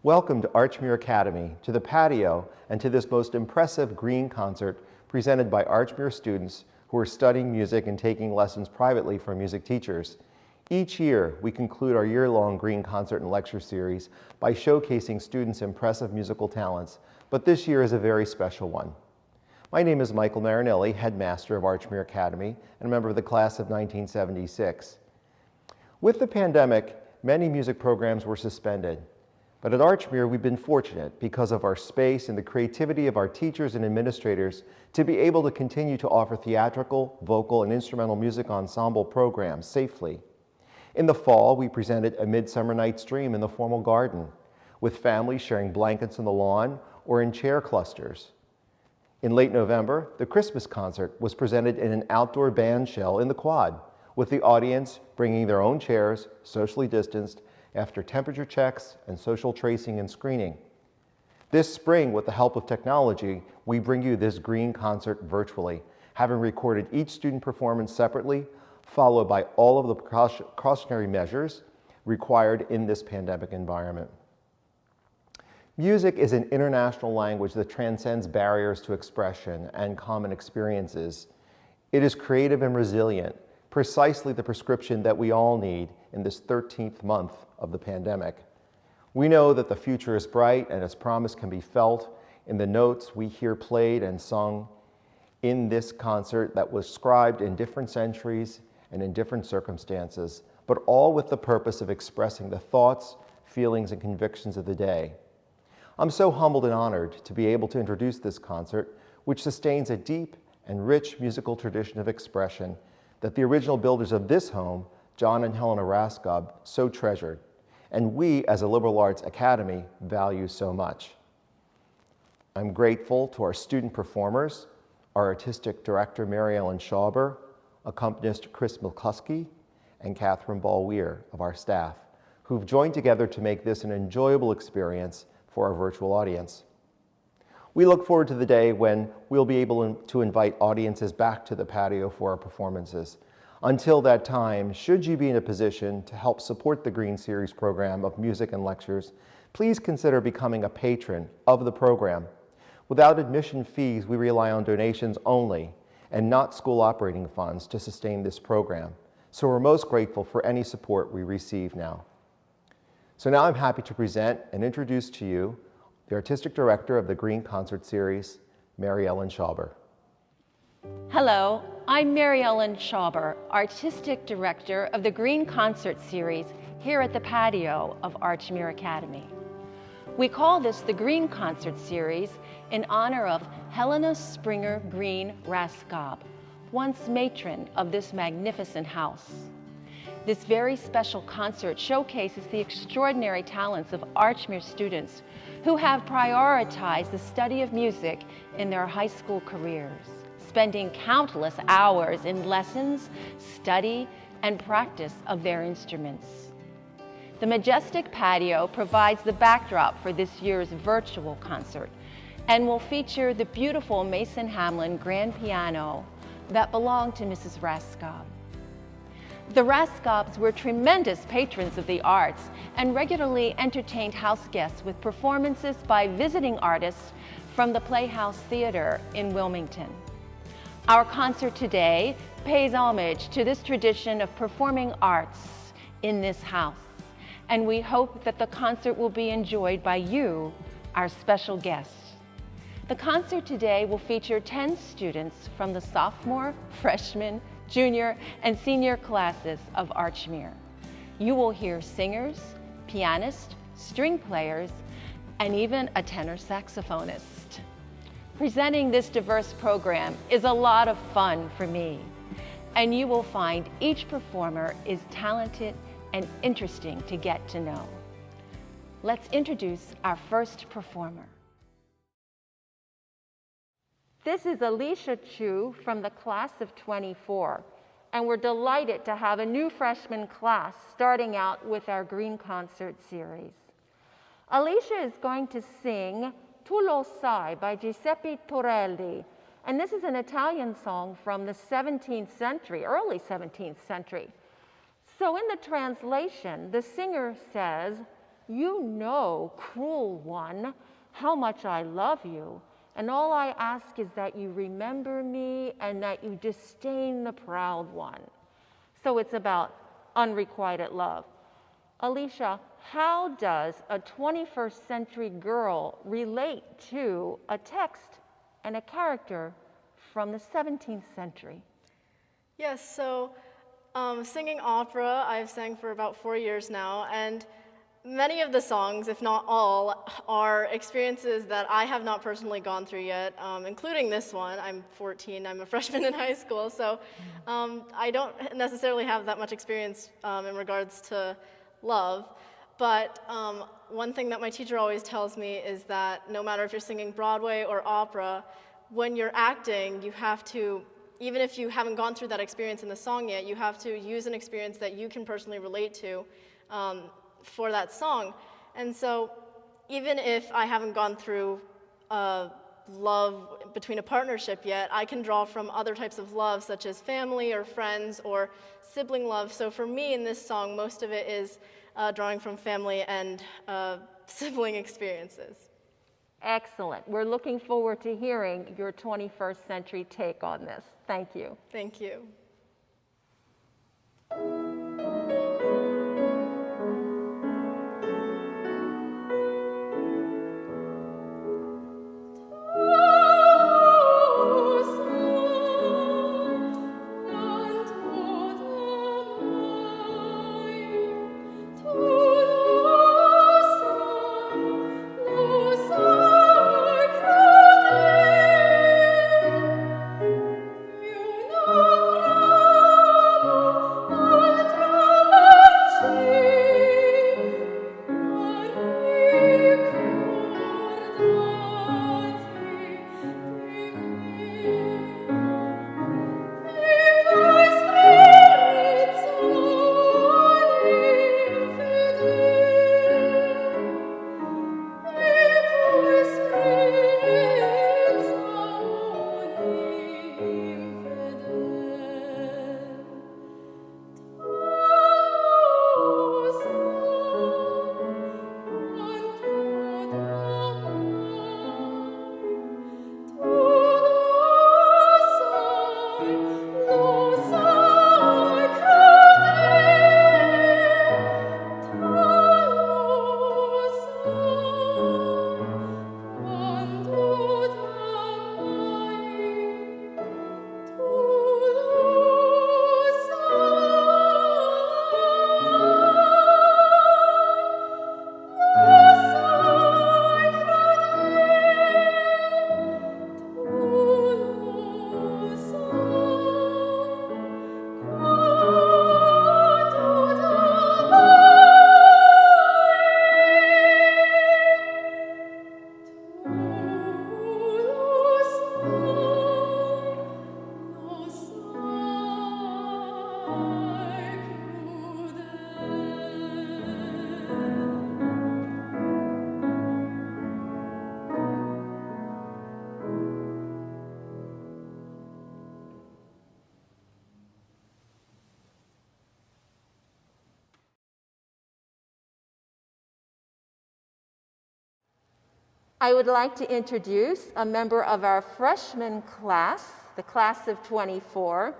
Welcome to Archmere Academy, to the patio, and to this most impressive green concert presented by Archmere students who are studying music and taking lessons privately from music teachers. Each year, we conclude our year-long green concert and lecture series by showcasing students' impressive musical talents, but this year is a very special one. My name is Michael Marinelli, headmaster of Archmere Academy and a member of the class of 1976. With the pandemic, many music programs were suspended. But at Archmere, we've been fortunate because of our space and the creativity of our teachers and administrators to be able to continue to offer theatrical, vocal, and instrumental music ensemble programs safely. In the fall, we presented A Midsummer Night's Dream in the formal garden, with families sharing blankets on the lawn or in chair clusters. In late November, the Christmas concert was presented in an outdoor band shell in the quad, with the audience bringing their own chairs, socially distanced, after temperature checks and social tracing and screening. This spring, with the help of technology, we bring you this green concert virtually, having recorded each student performance separately, followed by all of the precautionary measures required in this pandemic environment. Music is an international language that transcends barriers to expression and common experiences. It is creative and resilient, precisely the prescription that we all need in this 13th month of the pandemic. We know that the future is bright and its promise can be felt in the notes we hear played and sung in this concert that was scribed in different centuries and in different circumstances, but all with the purpose of expressing the thoughts, feelings, and convictions of the day. I'm so humbled and honored to be able to introduce this concert, which sustains a deep and rich musical tradition of expression that the original builders of this home, John and Helen Qi, so treasured, and we as a liberal arts academy value so much. I'm grateful to our student performers, our artistic director, Mary Ellen Schauber, accompanist Chris McCluskey, and Catherine Ball-Weir of our staff, who've joined together to make this an enjoyable experience for our virtual audience. We look forward to the day when we'll be able to invite audiences back to the patio for our performances. Until that time, should you be in a position to help support the Green Series program of music and lectures, please consider becoming a patron of the program. Without admission fees, we rely on donations only and not school operating funds to sustain this program. So we're most grateful for any support we receive now. So now I'm happy to present and introduce to you the Artistic Director of the Green Concert Series, Mary Ellen Schauber. Hello, I'm Mary Ellen Schauber, Artistic Director of the Green Concert Series here at the patio of Archmere Academy. We call this the Green Concert Series in honor of Helena Springer Green Raskob, once matron of this magnificent house. This very special concert showcases the extraordinary talents of Archmere students who have prioritized the study of music in their high school careers, spending countless hours in lessons, study, and practice of their instruments. The majestic patio provides the backdrop for this year's virtual concert and will feature the beautiful Mason Hamlin grand piano that belonged to Mrs. Raskob. The Raskobs were tremendous patrons of the arts and regularly entertained house guests with performances by visiting artists from the Playhouse Theater in Wilmington. Our concert today pays homage to this tradition of performing arts in this house, and we hope that the concert will be enjoyed by you, our special guests. The concert today will feature 10 students from the sophomore, freshman, junior, and senior classes of Archmere. You will hear singers, pianists, string players, and even a tenor saxophonist. Presenting this diverse program is a lot of fun for me, and you will find each performer is talented and interesting to get to know. Let's introduce our first performer. This is Alicia Chu from the class of 24, and we're delighted to have a new freshman class starting out with our Green Concert Series. Alicia is going to sing Tu lo sai by Giuseppe Torelli, and this is an Italian song from the 17th century, early 17th century. So in the translation, the singer says, You know, cruel one, how much I love you, and all I ask is that you remember me and that you disdain the proud one. So it's about unrequited love. Alicia, how does a 21st century girl relate to a text and a character from the 17th century? Yes, so singing opera, I've sang for about 4 years now, and many of the songs, if not all, are experiences that I have not personally gone through yet, including this one. I'm 14, I'm a freshman in high school, so I don't necessarily have that much experience in regards to love. But one thing that my teacher always tells me is that no matter if you're singing Broadway or opera, when you're acting, you have to, even if you haven't gone through that experience in the song yet, you have to use an experience that you can personally relate to for that song. And so even if I haven't gone through love between a partnership yet, I can draw from other types of love, such as family or friends or sibling love. So for me in this song, most of it is drawing from family and sibling experiences. Excellent. We're looking forward to hearing your 21st century take on this. Thank you. Thank you. I would like to introduce a member of our freshman class, the class of 24.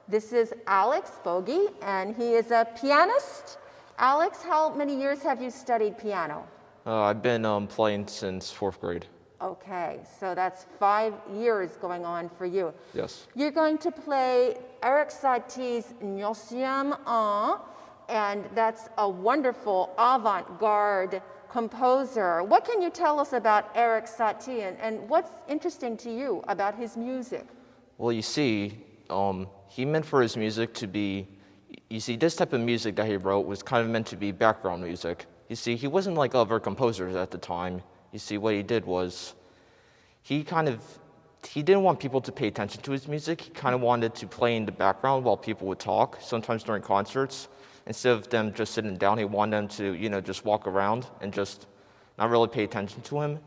This is Alex Bogey, and he is a pianist. Alex, how many years have you studied piano? I've been playing since 4th grade. Okay, so that's 5 years going on for you. Yes. You're going to play Eric Satie's Neuvième An, and that's a wonderful avant-garde composer. What can you tell us about Eric Satie, and what's interesting to you about his music? Well, you see, he meant for his music to be, you see, this type of music that he wrote was kind of meant to be background music. You see, he wasn't like other composers at the time. You see, what he did was, he didn't want people to pay attention to his music. He kind of wanted to play in the background while people would talk, sometimes during concerts. Instead of them just sitting down, he wanted them to, just walk around and just not really pay attention to him.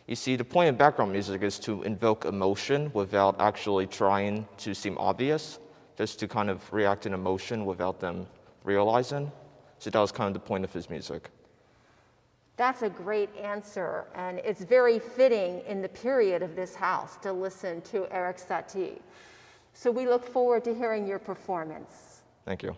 You see, the point of background music is to invoke emotion without actually trying to seem obvious, just to kind of react in emotion without them realizing. So that was kind of the point of his music. That's a great answer, and it's very fitting in the period of this house to listen to Eric Satie. So we look forward to hearing your performance. Thank you.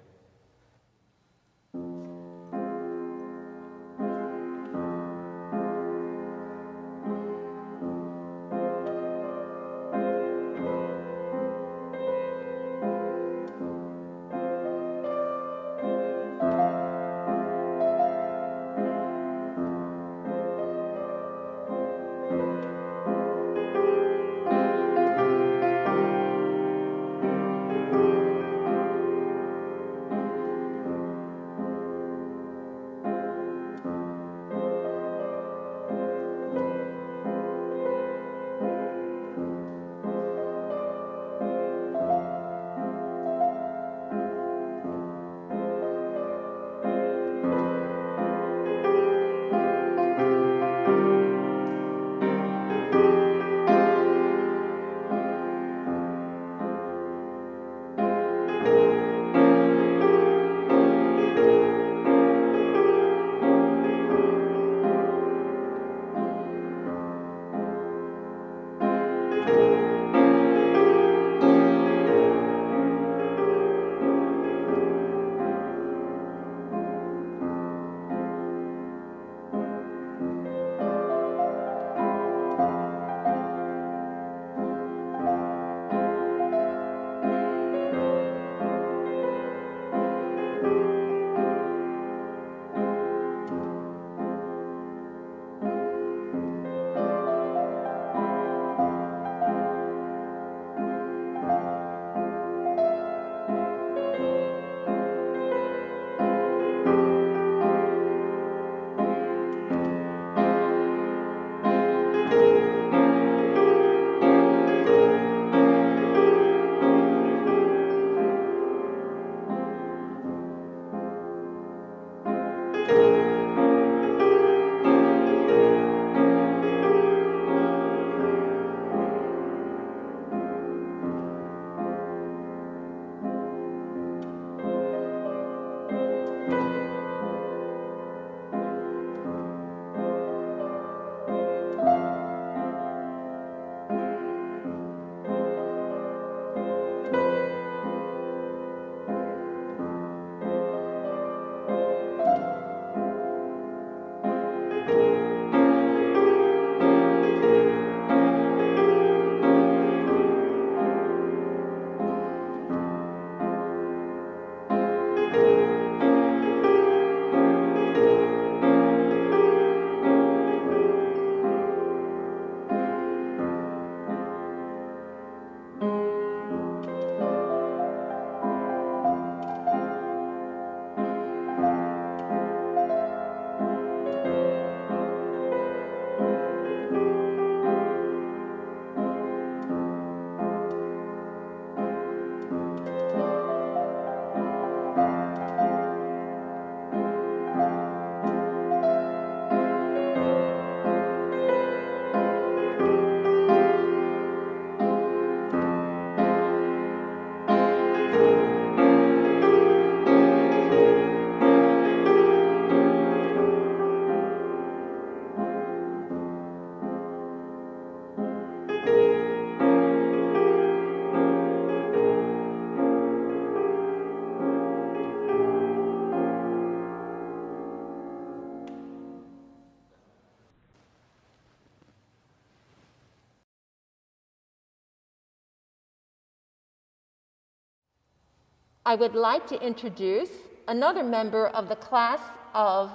I would like to introduce another member of the class of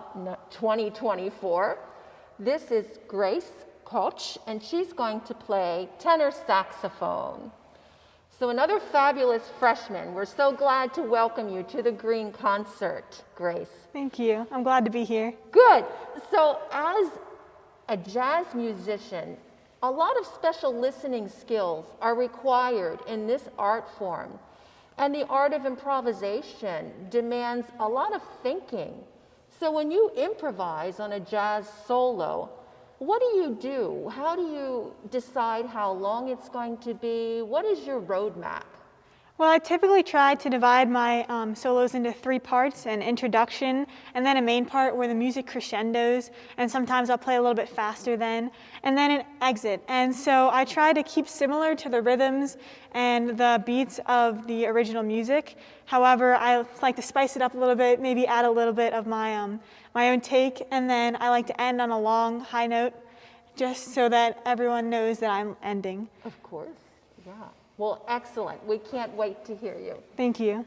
2024. This is Grace Koch, and she's going to play tenor saxophone. So another fabulous freshman. We're so glad to welcome you to the Green Concert, Grace. Thank you. I'm glad to be here. Good. So as a jazz musician, a lot of special listening skills are required in this art form. And the art of improvisation demands a lot of thinking. So when you improvise on a jazz solo, what do? How do you decide how long it's going to be? What is your roadmap? Well, I typically try to divide my solos into 3 parts: an introduction, and then a main part where the music crescendos, and sometimes I'll play a little bit faster then, and then an exit. And so I try to keep similar to the rhythms and the beats of the original music. However, I like to spice it up a little bit, maybe add a little bit of my own take, and then I like to end on a long high note, just so that everyone knows that I'm ending. Of course, yeah. Well, excellent. We can't wait to hear you. Thank you.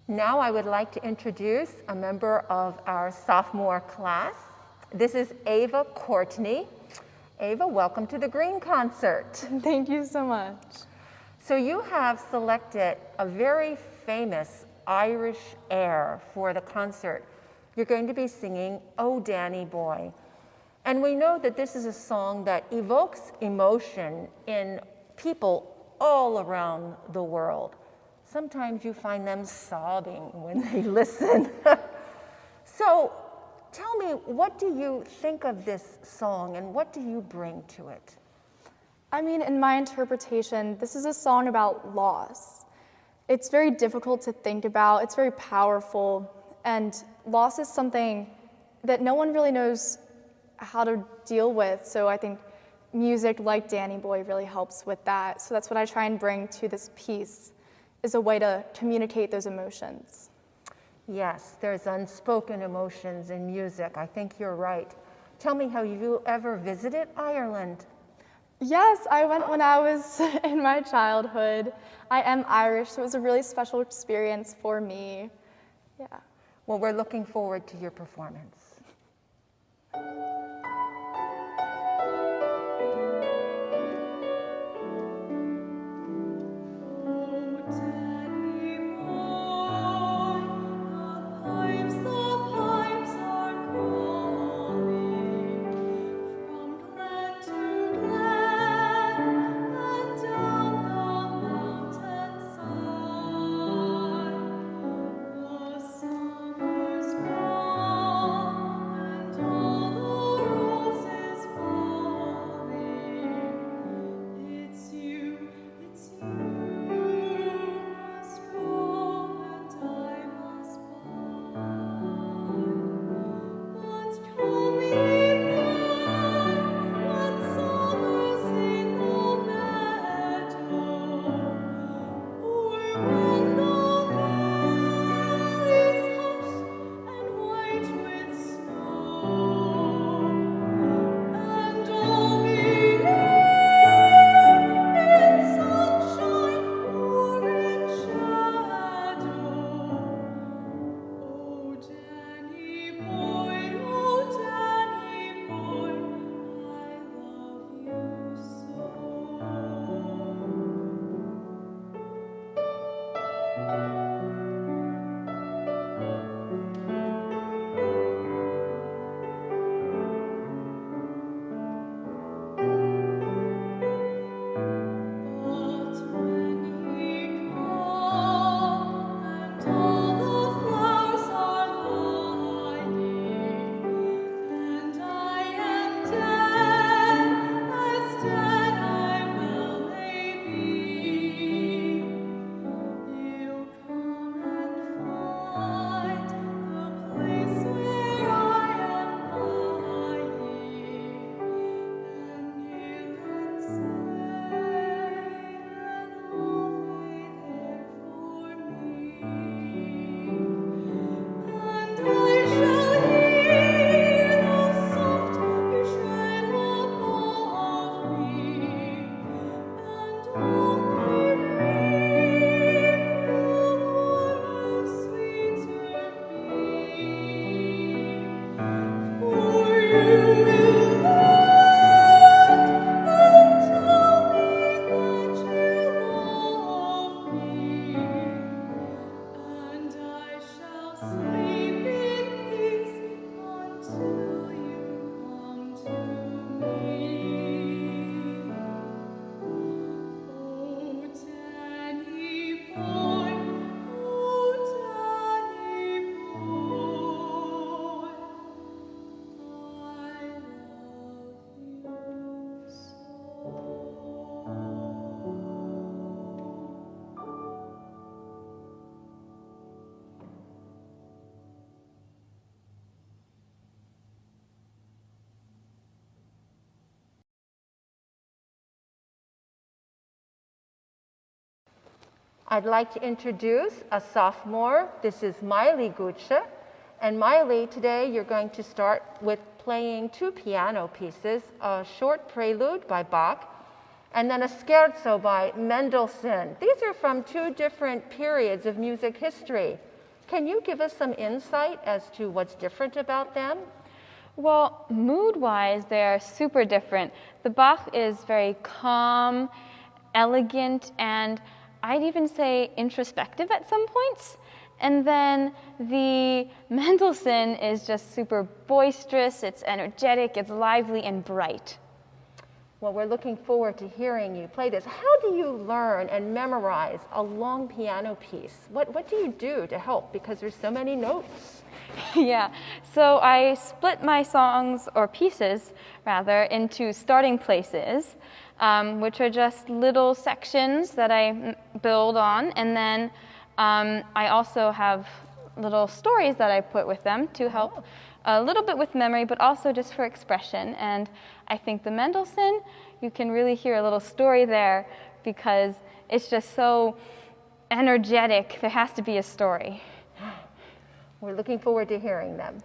Now I would like to introduce a member of our sophomore class. This is Ava Courtney. Ava, welcome to the Green Concert. Thank you so much. So you have selected a very famous Irish air for the concert. You're going to be singing "Oh Danny Boy." And we know that this is a song that evokes emotion in people all around the world. Sometimes you find them sobbing when they listen. So tell me, what do you think of this song and what do you bring to it? I mean, in my interpretation, this is a song about loss. It's very difficult to think about, it's very powerful, and loss is something that no one really knows how to deal with, so I think music like Danny Boy really helps with that. So that's what I try and bring to this piece, is a way to communicate those emotions. Yes, there's unspoken emotions in music. I think you're right. Tell me, have you ever visited Ireland? Yes, I went when I was in my childhood. I am Irish, so it was a really special experience for me. Yeah. Well, we're looking forward to your performance. Summer's gone and all the I'd like to introduce a sophomore. This is Maile Gutsche. And Maile, today you're going to start with playing two piano pieces, a short prelude by Bach, and then a scherzo by Mendelssohn. These are from two different periods of music history. Can you give us some insight as to what's different about them? Well, mood-wise, they're super different. The Bach is very calm, elegant, and I'd even say introspective at some points. And then the Mendelssohn is just super boisterous, it's energetic, it's lively and bright. Well, we're looking forward to hearing you play this. How do you learn and memorize a long piano piece? What do you do to help? Because there's so many notes. Yeah, so I split my songs, or pieces rather, into starting places, which are just little sections that I build on, and then I also have little stories that I put with them to help a little bit with memory, but also just for expression. And I think the Mendelssohn, you can really hear a little story there because it's just so energetic. There has to be a story. We're looking forward to hearing them.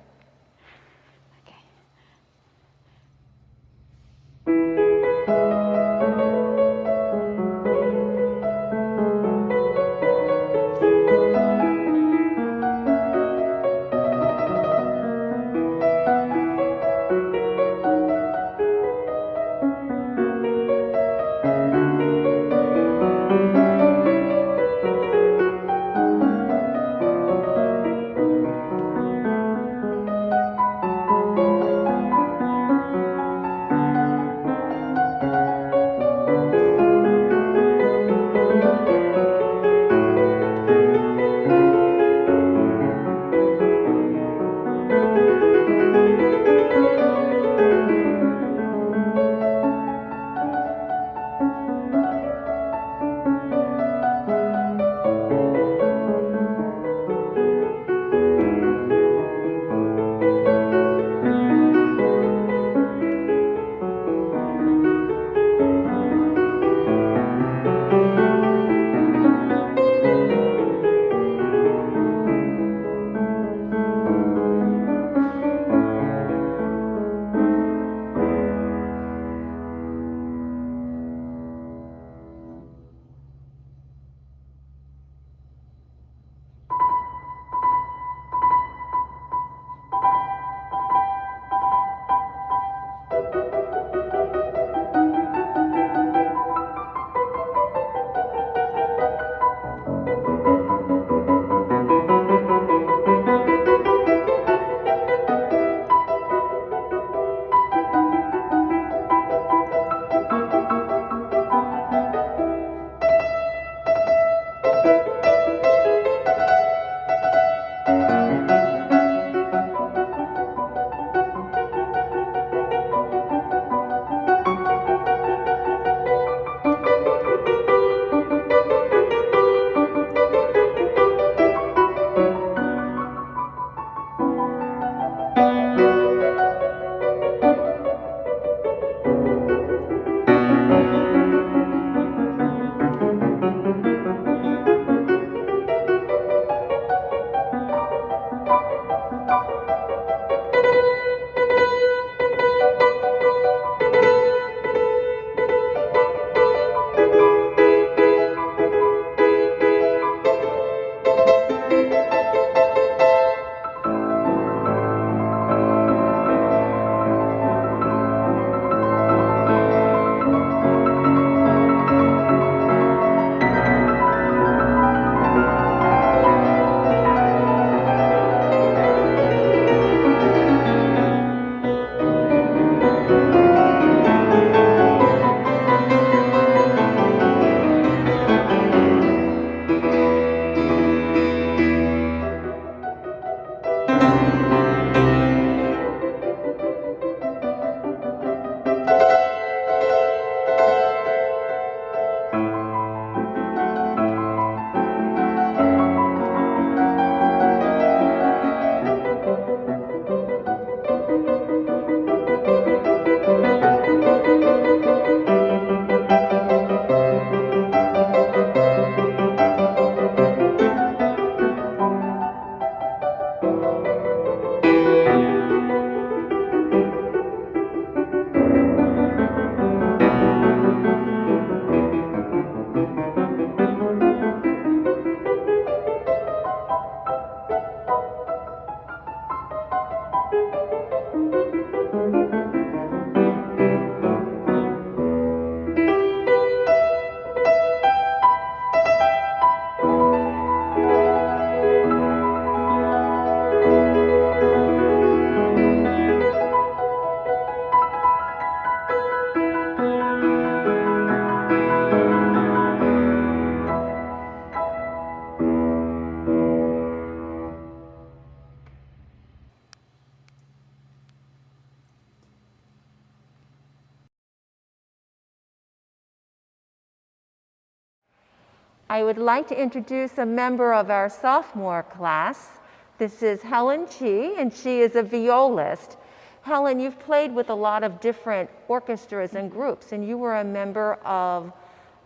I would like to introduce a member of our sophomore class. This is Helen Qi, and she is a violist. Helen, you've played with a lot of different orchestras and groups, and you were a member of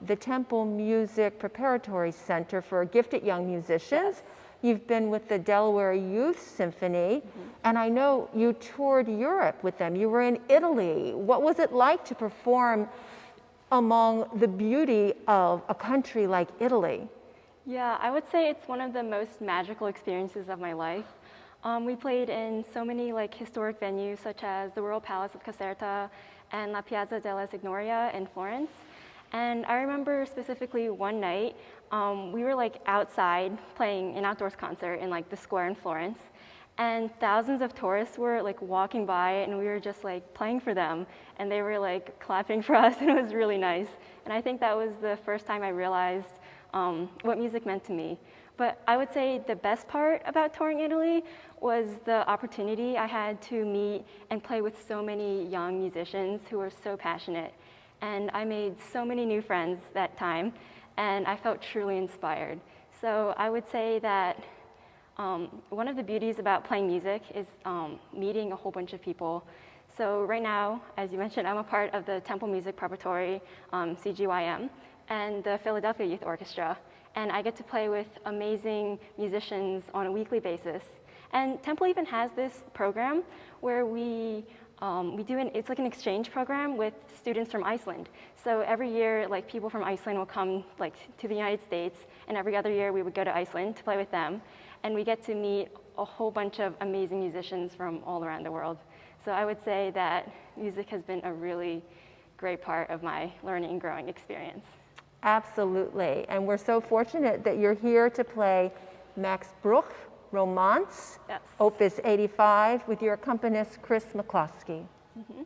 the Temple Music Preparatory Center for Gifted Young Musicians. Yes. You've been with the Delaware Youth Symphony, and I know you toured Europe with them. You were in Italy. What was it like to perform among the beauty of a country like Italy? Yeah, I would say it's one of the most magical experiences of my life. We played in so many historic venues such as the Royal Palace of Caserta and La Piazza della Signoria in Florence. And I remember specifically one night, we were outside playing an outdoors concert in the square in Florence. And thousands of tourists were walking by, and we were just playing for them. And they were clapping for us, and it was really nice. And I think that was the first time I realized what music meant to me. But I would say the best part about touring Italy was the opportunity I had to meet and play with so many young musicians who were so passionate. And I made so many new friends that time, and I felt truly inspired. So I would say that one of the beauties about playing music is meeting a whole bunch of people. So right now, as you mentioned, I'm a part of the Temple Music Preparatory, CGYM, and the Philadelphia Youth Orchestra. And I get to play with amazing musicians on a weekly basis. And Temple even has this program where it's like an exchange program with students from Iceland. So every year, people from Iceland will come to the United States, and every other year we would go to Iceland to play with them. And we get to meet a whole bunch of amazing musicians from all around the world. So I would say that music has been a really great part of my learning and growing experience. Absolutely, and we're so fortunate that you're here to play Max Bruch, Romance, Yes. Opus 85, with your accompanist, Chris McCloskey. Mm-hmm.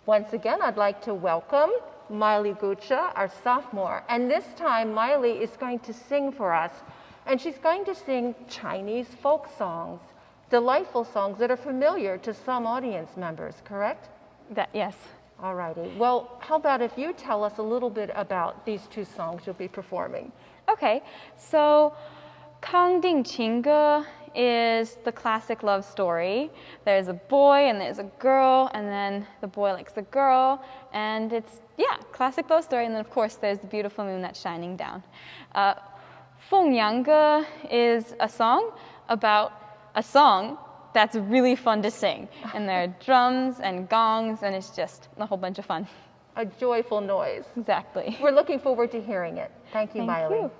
Once again, I'd like to welcome Maile Gutsche, our sophomore. And this time, Maile is going to sing for us. And she's going to sing Chinese folk songs, delightful songs that are familiar to some audience members, correct? Yes. All righty. Well, how about if you tell us a little bit about these two songs you'll be performing? Okay, so 康定情歌 is the classic love story. There's a boy and there's a girl, and then the boy likes the girl, and it's, yeah, classic love story. And then, of course, there's the beautiful moon that's shining down. 凤阳歌 is a song about a song that's really fun to sing. And there are drums and gongs, and it's just a whole bunch of fun. A joyful noise. Exactly. We're looking forward to hearing it. Thank you, Maile. You.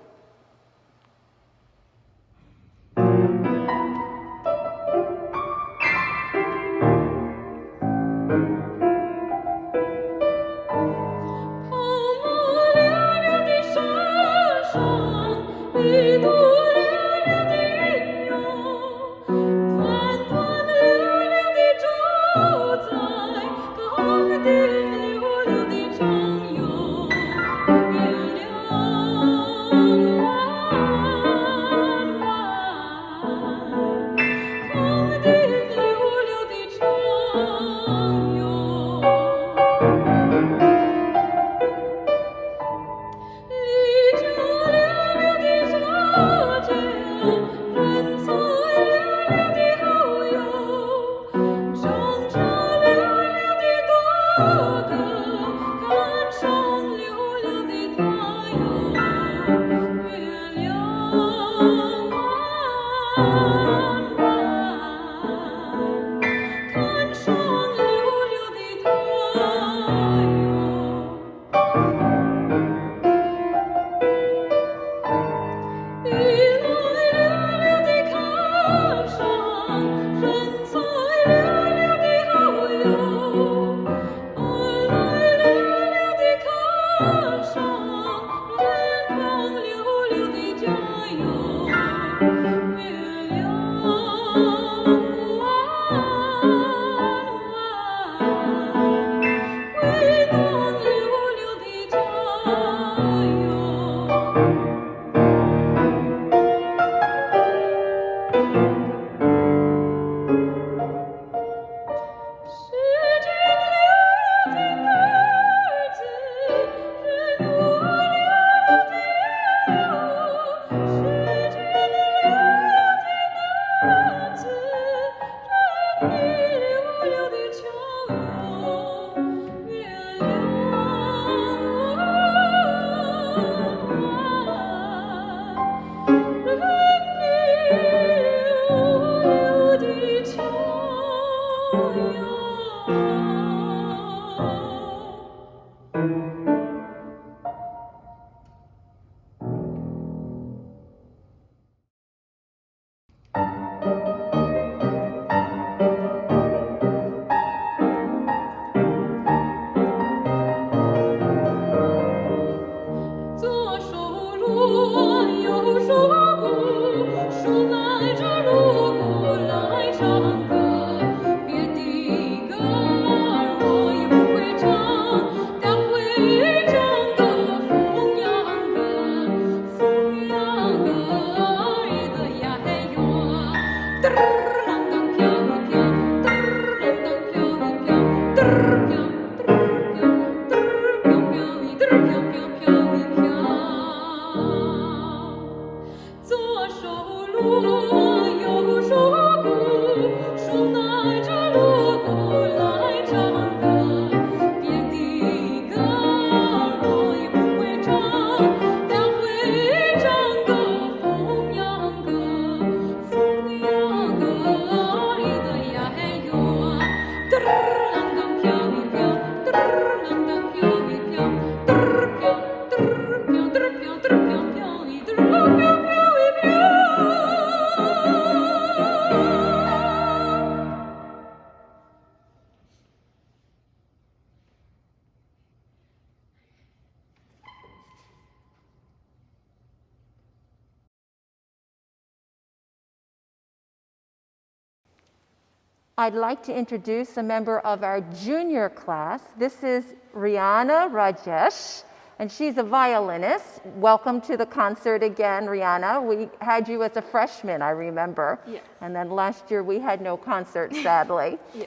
I'd like to introduce a member of our junior class. This is Ryana Rajesh, and she's a violinist. Welcome to the concert again, Ryana. We had you as a freshman, I remember. Yes. And then last year we had no concert, sadly. Yeah.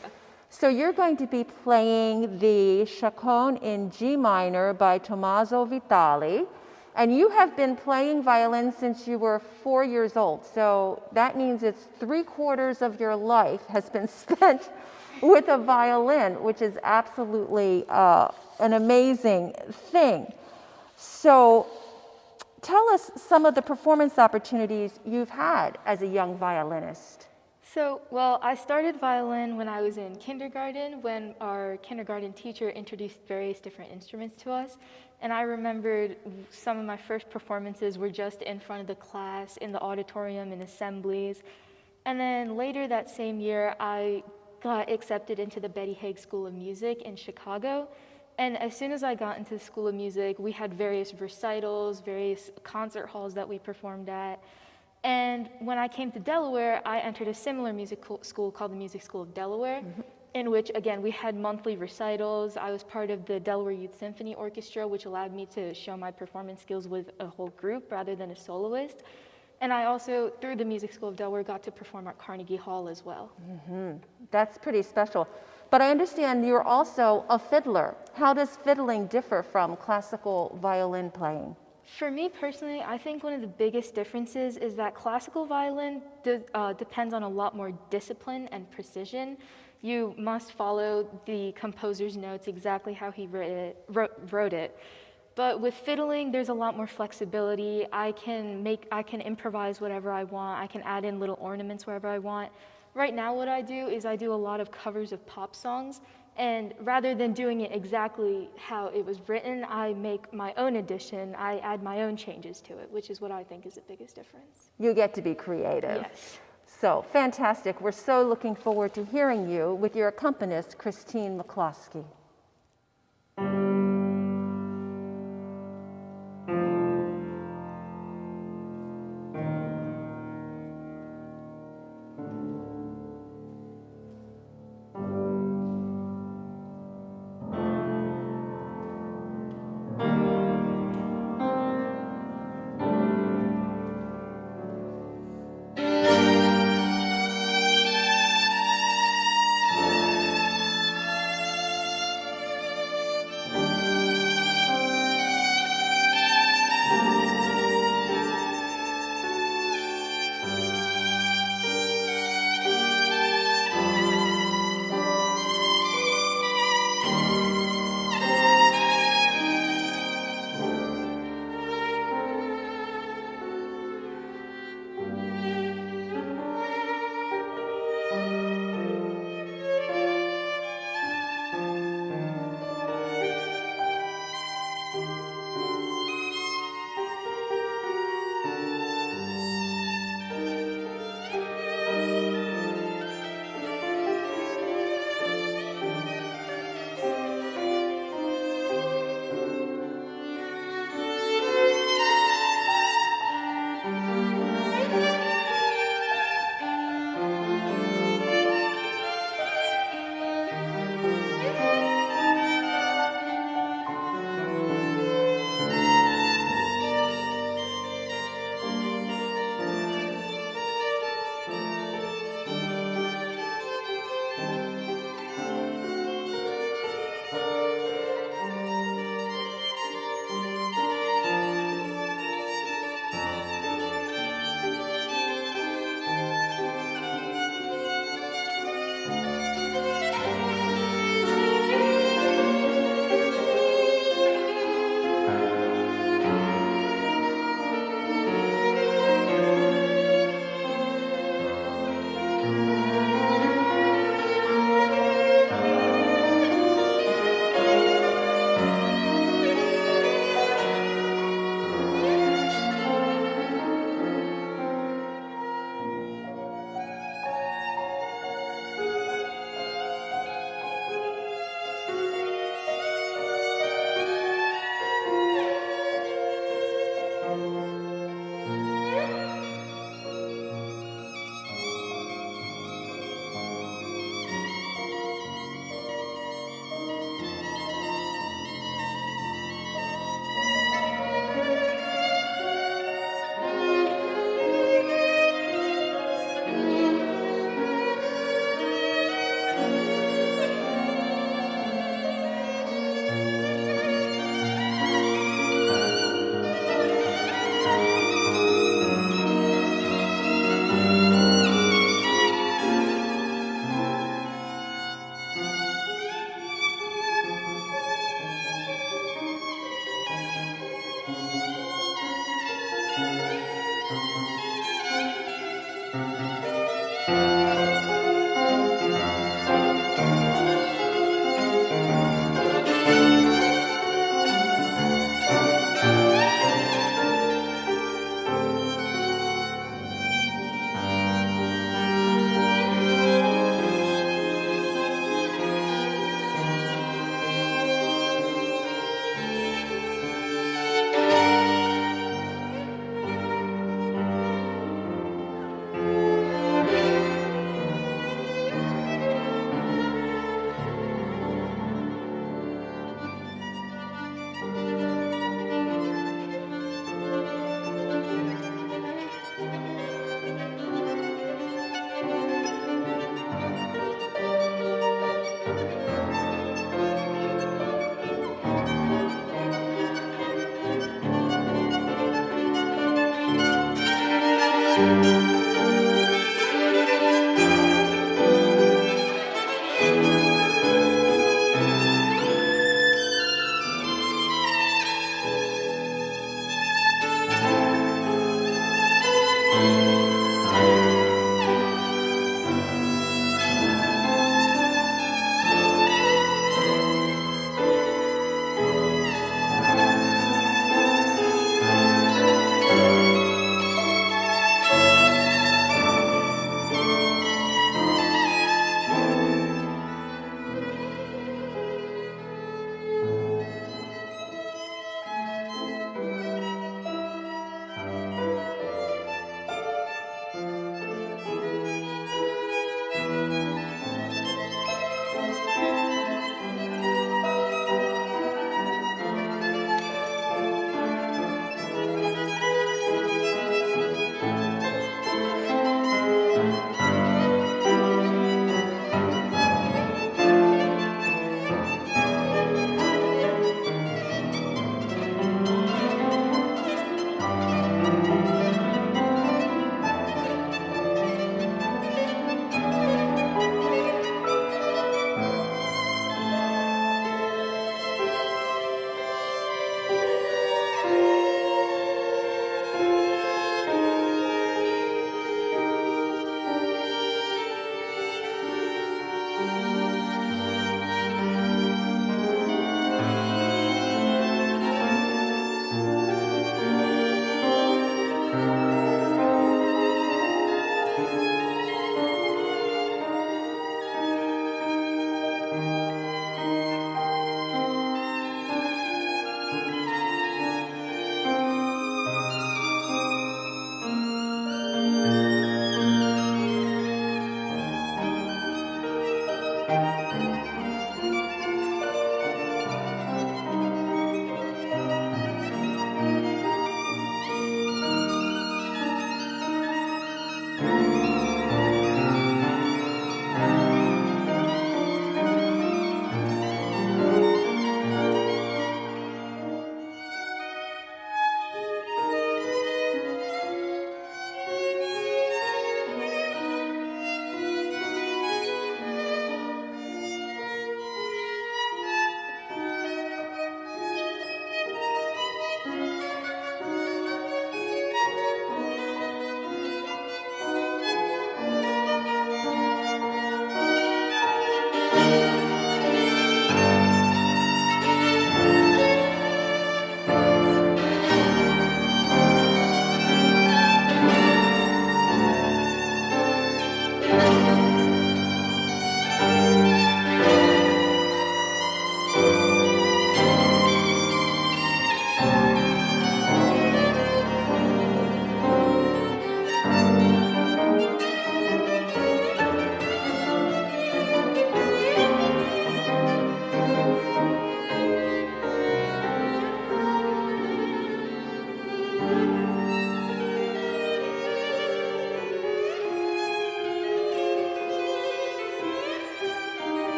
So you're going to be playing the Chaconne in G minor by Tommaso Vitali. And you have been playing violin since you were 4 years old. So that means it's 3/4 of your life has been spent with a violin, which is absolutely an amazing thing. So tell us some of the performance opportunities you've had as a young violinist. So, well, I started violin when I was in kindergarten, when our kindergarten teacher introduced various different instruments to us. And I remembered some of my first performances were just in front of the class, in the auditorium, in assemblies. And then later that same year, I got accepted into the Betty Haig School of Music in Chicago. And as soon as I got into the School of Music, we had various recitals, various concert halls that we performed at. And when I came to Delaware, I entered a similar music school called the Music School of Delaware, in which, again, we had monthly recitals. I was part of the Delaware Youth Symphony Orchestra, which allowed me to show my performance skills with a whole group rather than a soloist. And I also, through the Music School of Delaware, got to perform at Carnegie Hall as well. That's pretty special. But I understand you're also a fiddler. How does fiddling differ from classical violin playing? For me personally, I think one of the biggest differences is that classical violin depends on a lot more discipline and precision. You must follow the composer's notes exactly how he wrote it. But with fiddling, there's a lot more flexibility. I can improvise whatever I want. I can add in little ornaments wherever I want. Right now what I do is I do a lot of covers of pop songs. And rather than doing it exactly how it was written, I make my own addition. I add my own changes to it, which is what I think is the biggest difference. You get to be creative. Yes. So fantastic. We're so looking forward to hearing you with your accompanist, Christine McCloskey.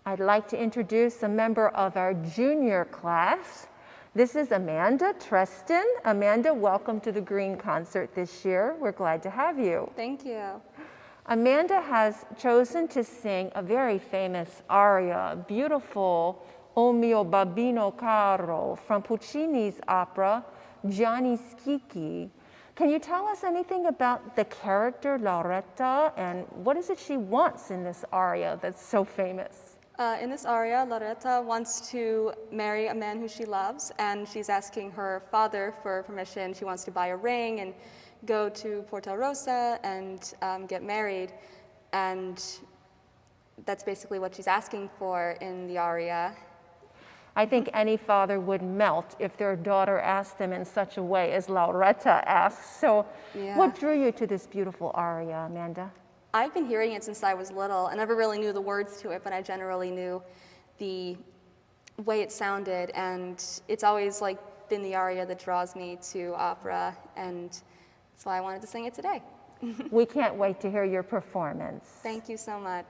I'd like to introduce a member of our junior class. This is Amanda Treston. Amanda, welcome to the Green concert this year. We're glad to have you. Thank you. Amanda has chosen to sing a very famous aria, beautiful O mio babbino caro from Puccini's opera Gianni Schicchi. Can you tell us anything about the character Lauretta and what is it she wants in this aria that's so famous? In this aria, Lauretta wants to marry a man who she loves, and she's asking her father for permission. She wants to buy a ring and go to Porta Rosa and get married, and that's basically what she's asking for in the aria. I think any father would melt if their daughter asked them in such a way as Lauretta asks. So what drew you to this beautiful aria, Amanda? I've been hearing it since I was little. I never really knew the words to it, but I generally knew the way it sounded, and it's always like been the aria that draws me to opera, and that's why I wanted to sing it today. We can't wait to hear your performance. Thank you so much.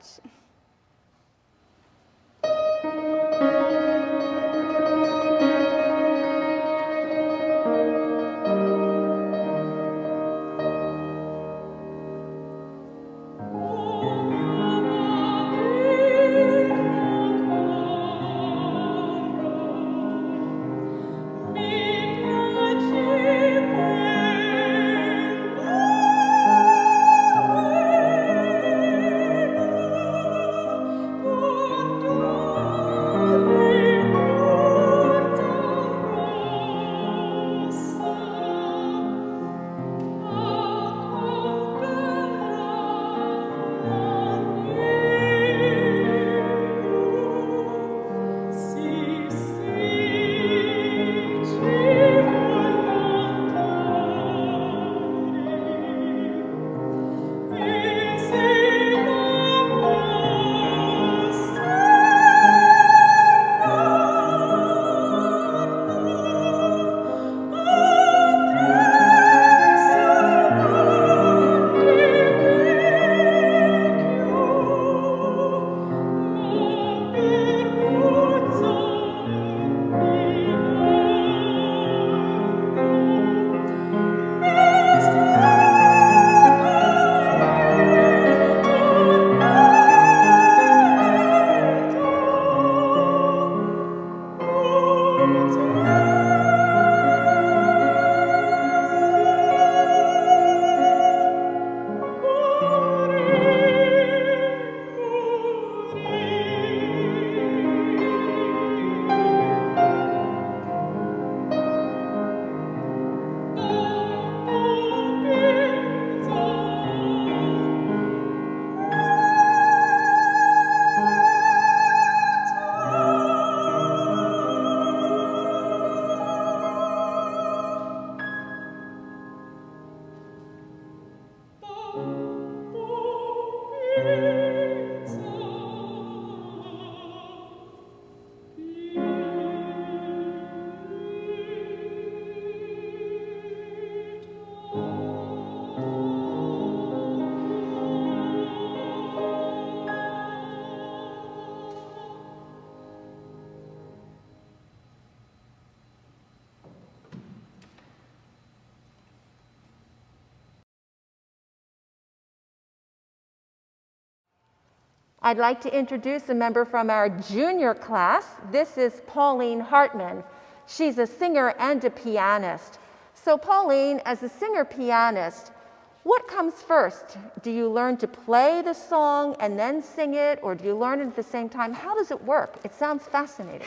I'd like to introduce a member from our junior class. This is Pauline Hartman. She's a singer and a pianist. So Pauline, as a singer-pianist, what comes first? Do you learn to play the song and then sing it, or do you learn it at the same time? How does it work? It sounds fascinating.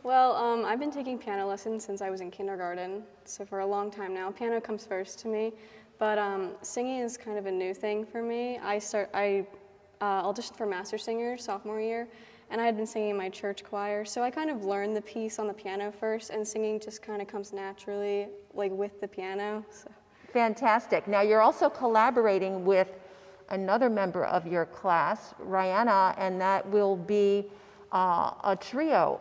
Well, I've been taking piano lessons since I was in kindergarten, so for a long time now. Piano comes first to me, but singing is kind of a new thing for me. I auditioned for Master Singer sophomore year, and I had been singing in my church choir, so I kind of learned the piece on the piano first, and singing just kind of comes naturally, like with the piano. So. Fantastic. Now you're also collaborating with another member of your class, Ryana, and that will be a trio.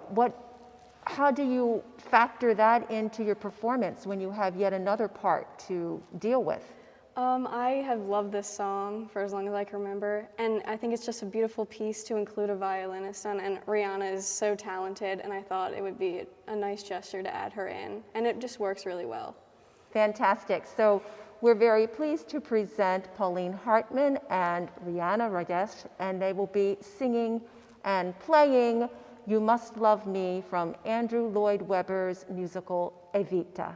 How do you factor that into your performance when you have yet another part to deal with? I have loved this song for as long as I can remember, and I think it's just a beautiful piece to include a violinist on, and Ryana is so talented, and I thought it would be a nice gesture to add her in, and it just works really well. Fantastic. So we're very pleased to present Pauline Hartman and Ryana Rajesh, and they will be singing and playing You Must Love Me from Andrew Lloyd Webber's musical Evita.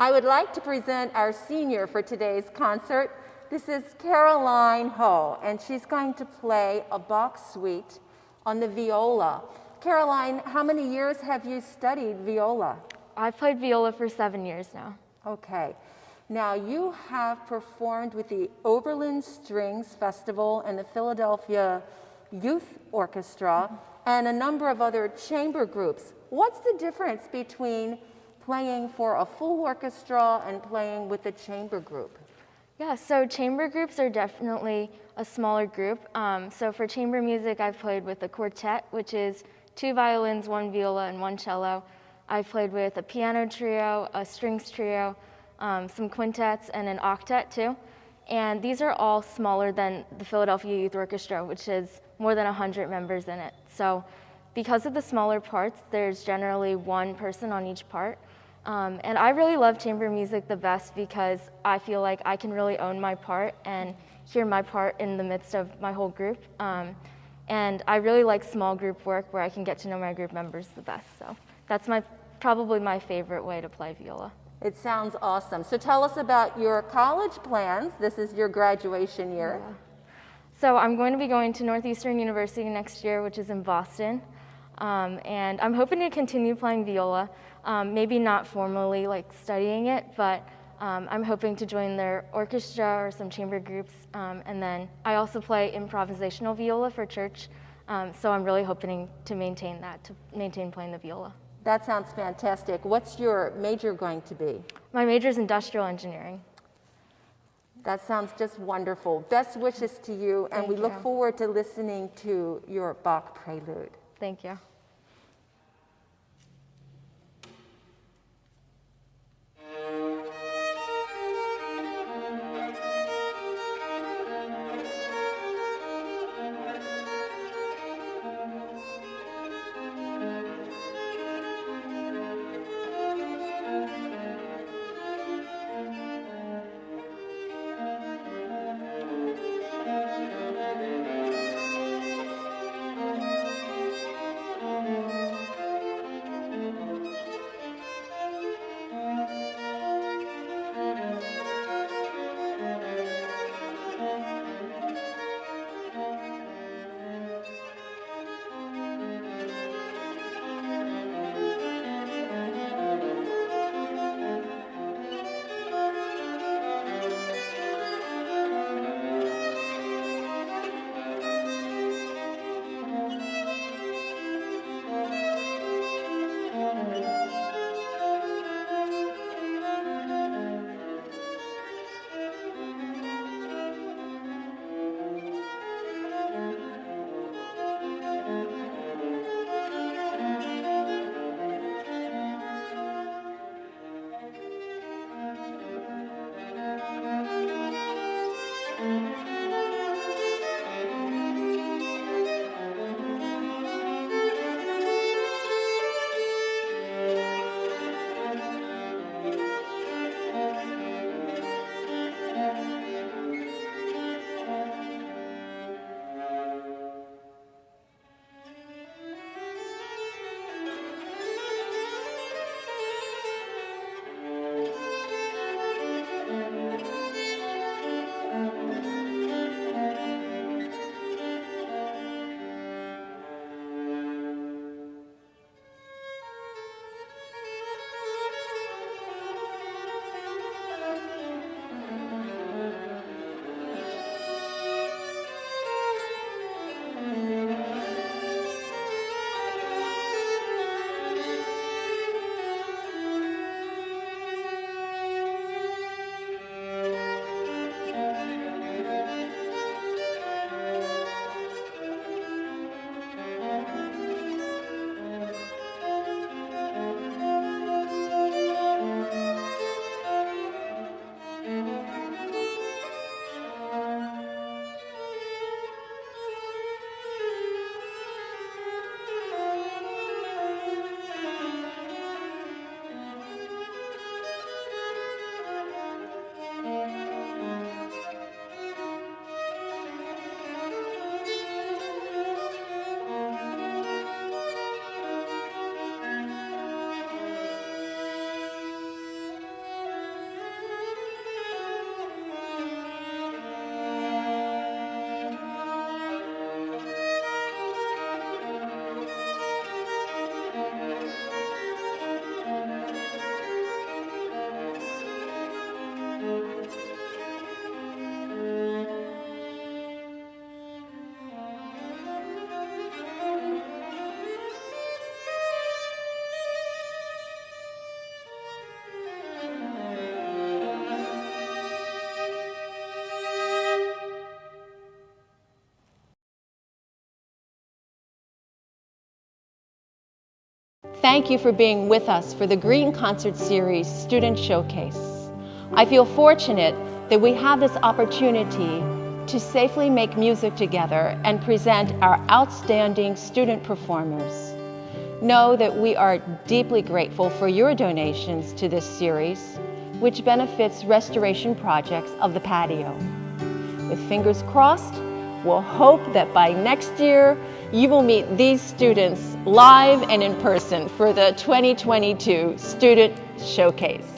I would like to present our senior for today's concert. This is Caroline Ho, and she's going to play a Bach suite on the viola. Caroline, how many years have you studied viola? I've played viola for 7 years now. Okay. Now, you have performed with the Oberlin Strings Festival and the Philadelphia Youth Orchestra and a number of other chamber groups. What's the difference between playing for a full orchestra and playing with a chamber group? Yeah, so chamber groups are definitely a smaller group. So for chamber music, I've played with a quartet, which is 2 violins, 1 viola, and 1 cello. I've played with a piano trio, a strings trio, some quintets, and an octet too. And these are all smaller than the Philadelphia Youth Orchestra, which is more than 100 members in it. So because of the smaller parts, there's generally 1 person on each part. And I really love chamber music the best because I feel like I can really own my part and hear my part in the midst of my whole group. And I really like small group work where I can get to know my group members the best. So that's probably my favorite way to play viola. It sounds awesome. So tell us about your college plans. This is your graduation year. Yeah. So I'm going to be going to Northeastern University next year, which is in Boston. And I'm hoping to continue playing viola, maybe not formally like studying it, but I'm hoping to join their orchestra or some chamber groups. And then I also play improvisational viola for church. So I'm really hoping to maintain that, to maintain playing the viola. That sounds fantastic. What's your major going to be? My major is industrial engineering. That sounds just wonderful. Best wishes to you, and we look forward to listening to your Bach prelude. Thank you. Thank you for being with us for the Green Concert Series Student Showcase. I feel fortunate that we have this opportunity to safely make music together and present our outstanding student performers. Know that we are deeply grateful for your donations to this series, which benefits restoration projects of the patio. With fingers crossed, we'll hope that by next year, you will meet these students live and in person for the 2022 Student Showcase.